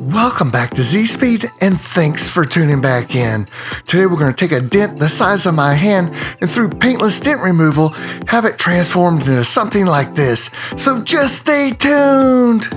Welcome back to Z-Speed, and thanks for tuning back in. Today we're going to take a dent the size of my hand and through paintless dent removal, have it transformed into something like this. So just stay tuned!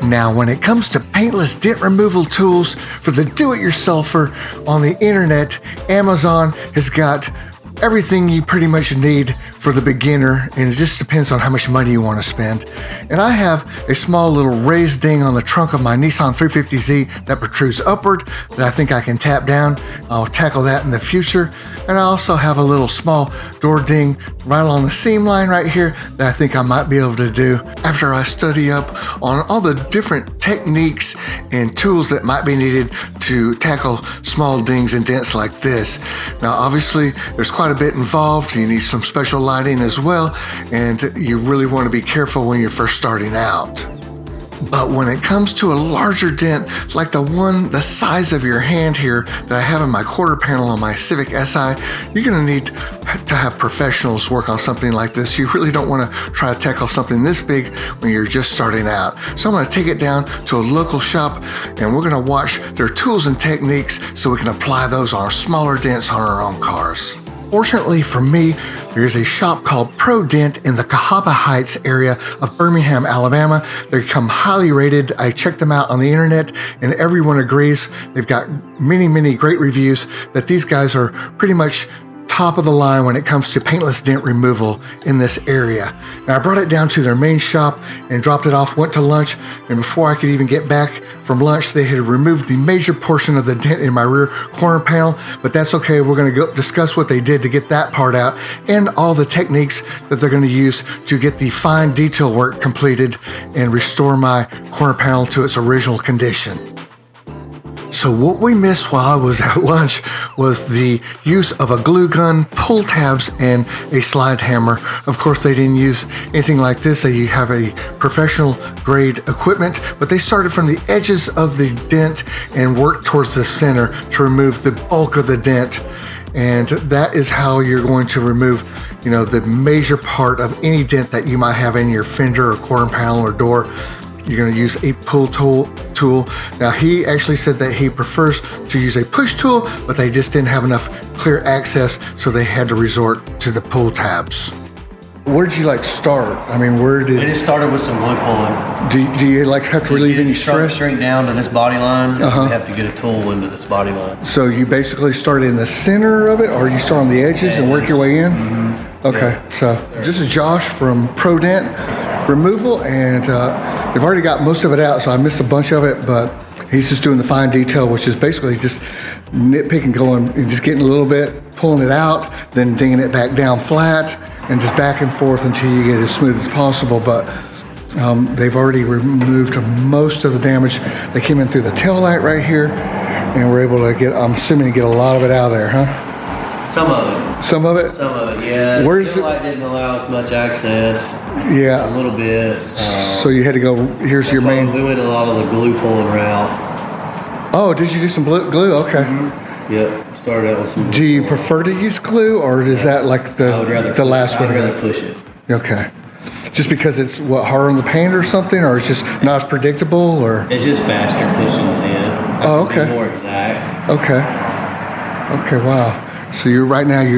Now, when it comes to paintless dent removal tools for the do-it-yourselfer on the internet, Amazon has got everything you pretty much need for the beginner, and it just depends on how much money you want to spend. And I have a small little raised ding on the trunk of my Nissan 350Z that protrudes upward that I think I can tap down. I'll tackle that in the future. And I also have a little small door ding right along the seam line right here that I think I might be able to do after I study up on all the different techniques and tools that might be needed to tackle small dings and dents like this. Now, obviously, there's quite a bit involved. You need some special lighting as well, and you really want to be careful when you're first starting out. But when it comes to a larger dent, like the one the size of your hand here that I have in my quarter panel on my Civic SI, you're going to need to have professionals work on something like this. You really don't want to try to tackle something this big when you're just starting out. So I'm going to take it down to a local shop, and we're going to watch their tools and techniques so we can apply those on our smaller dents on our own cars. Fortunately for me, there's a shop called Pro Dent in the Cahaba Heights area of Birmingham, Alabama. They come highly rated. I checked them out on the internet, and everyone agrees. They've got many great reviews that these guys are pretty much top of the line when it comes to paintless dent removal in this area. Now, I brought it down to their main shop and dropped it off, went to lunch, and before I could even get back from lunch, they had removed the major portion of the dent in my rear corner panel, but that's okay. We're going to go discuss what they did to get that part out and all the techniques that they're going to use to get the fine detail work completed and restore my corner panel to its original condition. So what we missed while I was at lunch was the use of a glue gun, pull tabs, and a slide hammer. Of course, they didn't use anything like this. They have a professional grade equipment, but they started from the edges of the dent and worked towards the center to remove the bulk of the dent. And that is how you're going to remove, the major part of any dent that you might have in your fender or corner panel or door. You're going to use a pull tool. Now, he actually said that he prefers to use a push tool, but they just didn't have enough clear access, so they had to resort to the pull tabs. Where'd you start? I mean, where did... I just started with some glue pulling. Do you have to relieve any stress? Shrink down to this body line. You have to get a tool into this body line. So you basically start in the center of it, or you start on the edges and work your way in? Mm-hmm. Okay, yeah. So this is Josh from Pro Dent Removal, and they've already got most of it out, so I missed a bunch of it, but he's just doing the fine detail, which is basically just nitpicking, going and just getting a little bit, pulling it out, then dinging it back down flat, and just back and forth until you get it as smooth as possible. But they've already removed most of the damage. They came in through the tail light right here, and we're able to get, I'm assuming, to get a lot of it out of there, huh? Some of it. Some of it? Some of it, yeah. Where's the light didn't allow us much access. Yeah. A little bit. So you had to go, here's your main... We went a lot of the glue pulling route. Oh, did you do some glue? Okay. Mm-hmm. Yep, started out with some glue. Do you prefer to use glue, or is that like the last one? I'd rather push it. Okay. Just because it's harder on the paint or something, or it's just not as predictable, or? It's just faster pushing the dent. Oh, okay. It's more exact. Okay, wow. So you're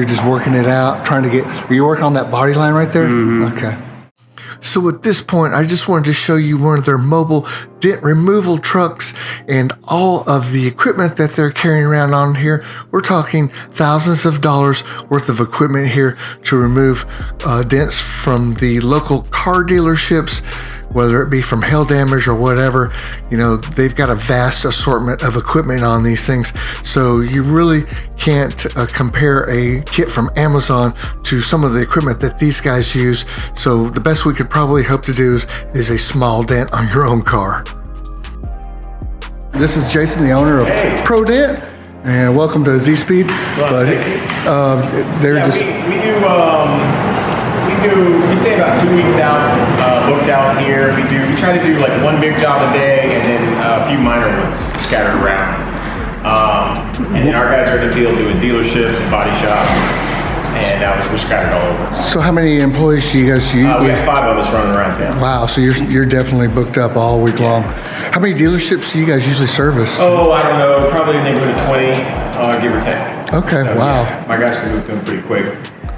just working it out, are you working on that body line right there? Mm-hmm. Okay. So at this point, I just wanted to show you one of their mobile dent removal trucks and all of the equipment that they're carrying around on here. We're talking thousands of dollars worth of equipment here to remove dents from the local car dealerships, whether it be from hail damage or whatever. They've got a vast assortment of equipment on these things. So you really can't compare a kit from Amazon to some of the equipment that these guys use. So the best we could probably hope to do is a small dent on your own car. This is Jason, the owner of Pro Dent, and welcome to Z-Speed. Well, they're just we stay about 2 weeks out, booked out here. We try to do like one big job a day and then a few minor ones scattered around. And then our guys are in the field doing dealerships and body shops, and we're scattered all over. So how many employees do you guys use? We have 5 of us running around town. Wow, so you're definitely booked up all week long. How many dealerships do you guys usually service? Oh, I don't know, probably in the neighborhood of 20, give or take. Okay, So, wow. yeah, my guys can move to them pretty quick.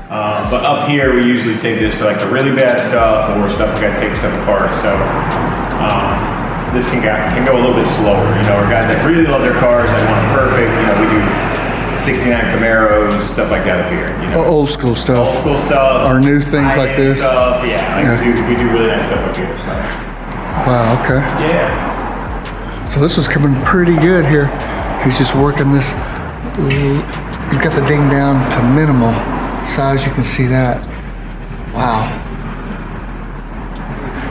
But up here, we usually save this for like the really bad stuff or stuff we gotta take stuff apart. So this can go a little bit slower. You know, our guys that really love their cars, they want it perfect. You know, we do 69 Camaros, stuff like that up here. You know, Old school stuff. old school stuff. Or new things like high-end this. Stuff. Yeah, like we do really nice stuff up here. So. Wow, okay. Yeah. So this was coming pretty good here. He's just working this. He's got the ding down to minimal size. You can see that. Wow.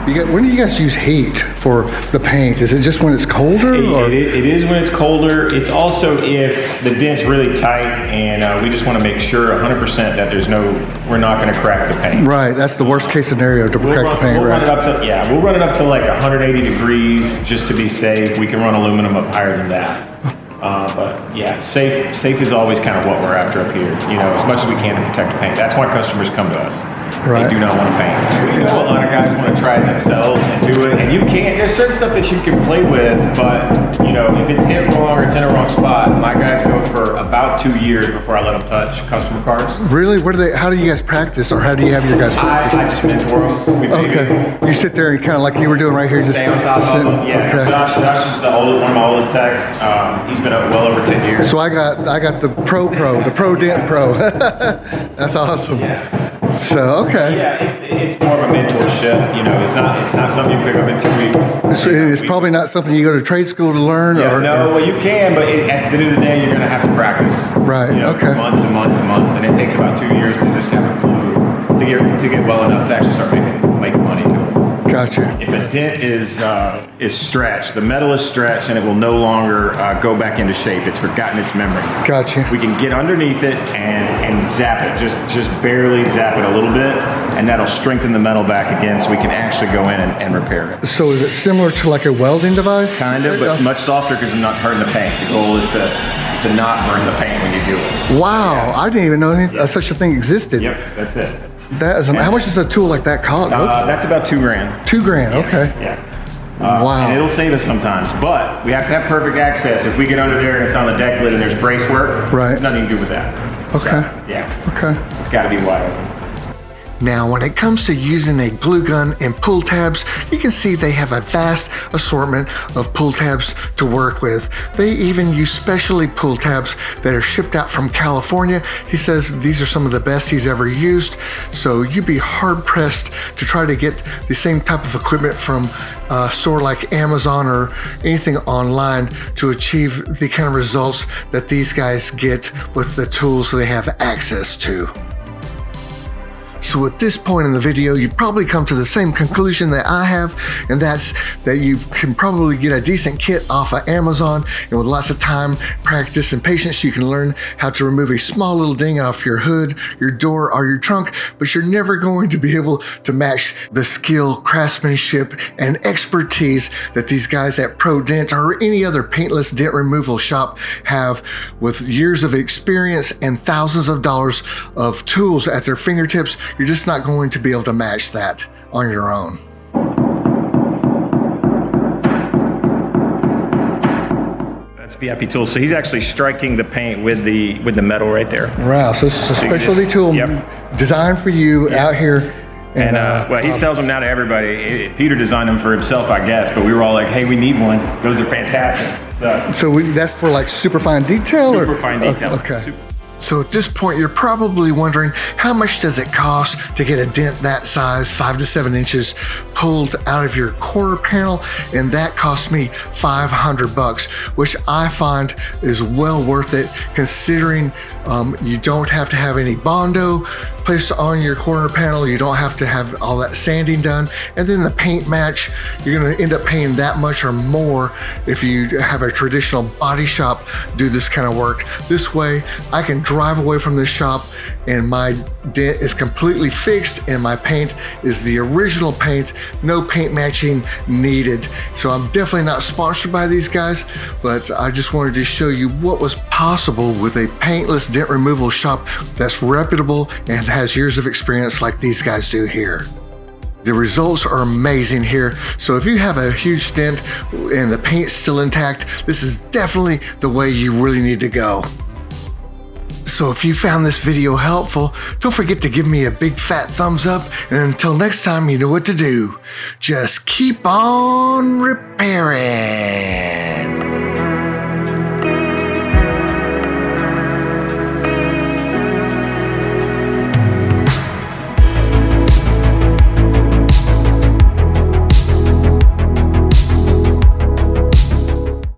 When do you guys use heat for the paint? Is it just when it's colder? It is when it's colder. It's also if the dent's really tight and we just want to make sure 100% that we're not going to crack the paint. Right, that's the worst case scenario to crack the paint, we'll right? We'll run it up to like 180 degrees just to be safe. We can run aluminum up higher than that. But yeah, safe is always kind of what we're after up here. You know, as much as we can to protect the paint. That's why customers come to us. Right. They do not want to paint. You know, a lot of guys want to try it themselves and do it, and you can't. There's certain stuff that you can play with, but you know, if it's hit wrong or it's in a wrong spot, my guys go for about 2 years before I let them touch customer cars. Really? How do you guys practice, or how do you have your guys practice? I just mentor them. Okay. You sit there and kind of like you were doing right here, just Stay on top of them. Yeah. Okay. Josh is one of my oldest techs. He's been up well over 10 years. So I got the the Pro Dent Pro. That's awesome. Yeah. So okay. Yeah, it's more of a mentorship. You know, it's not something you pick up in 2 weeks. It's probably not something you go to trade school to learn. Yeah, well, you can, but at the end of the day, you're going to have to practice. Right. You know, Okay. for months and months and months, and it takes about 2 years to just have a clue to get well enough to actually start making money to it. Gotcha. If a dent is stretched, the metal is stretched, and it will no longer go back into shape. It's forgotten its memory. Gotcha. We can get underneath it and zap it, just barely zap it a little bit, and that'll strengthen the metal back again, so we can actually go in and repair it. So is it similar to like a welding device? Kind of, but it's much softer because I'm not hurting the paint. The goal is to not burn the paint when you do it. Wow, I didn't even know such a thing existed. Yep, that's it. That is. How much does a tool like that cost? That's about $2,000. $2,000. Okay. Yeah. Wow. And it'll save us sometimes, but We have to have perfect access. If we get under there and it's on the deck lid and there's brace work, Right. nothing to do with that. Okay. So, yeah. Okay. It's got to be wide open. Now, when it comes to using a glue gun and pull tabs, you can see they have a vast assortment of pull tabs to work with. They even use specialty pull tabs that are shipped out from California. He says these are some of the best he's ever used. So you'd be hard pressed to try to get the same type of equipment from a store like Amazon or anything online to achieve the kind of results that these guys get with the tools they have access to. So at this point in the video, you've probably come to the same conclusion that I have, and that's that you can probably get a decent kit off of Amazon, and with lots of time, practice, and patience, you can learn how to remove a small little ding off your hood, your door, or your trunk, but you're never going to be able to match the skill, craftsmanship, and expertise that these guys at Pro Dent or any other paintless dent removal shop have, with years of experience and thousands of dollars of tools at their fingertips. You're just not going to be able to match that on your own. That's VIP tools. So he's actually striking the paint with the metal right there. Wow, so this is a specialty tool designed for you out here. And well, he sells them now to everybody. Peter designed them for himself, I guess, but we were all like, hey, we need one. Those are fantastic. So that's for like super fine detail? Super fine detail. Okay. So at this point, you're probably wondering, how much does it cost to get a dent that size, 5 to 7 inches, pulled out of your quarter panel? And that cost me $500, which I find is well worth it, considering you don't have to have any Bondo. placed on your corner panel. You don't have to have all that sanding done. And then the paint match, you're gonna end up paying that much or more if you have a traditional body shop do this kind of work. This way, I can drive away from this shop and my dent is completely fixed and my paint is the original paint, no paint matching needed. So I'm definitely not sponsored by these guys, but I just wanted to show you what was possible with a paintless dent removal shop that's reputable and has years of experience like these guys do here. The results are amazing here. So if you have a huge dent and the paint's still intact, this is definitely the way you really need to go. So if you found this video helpful, don't forget to give me a big fat thumbs up, and until next time, you know what to do. Just keep on repairing.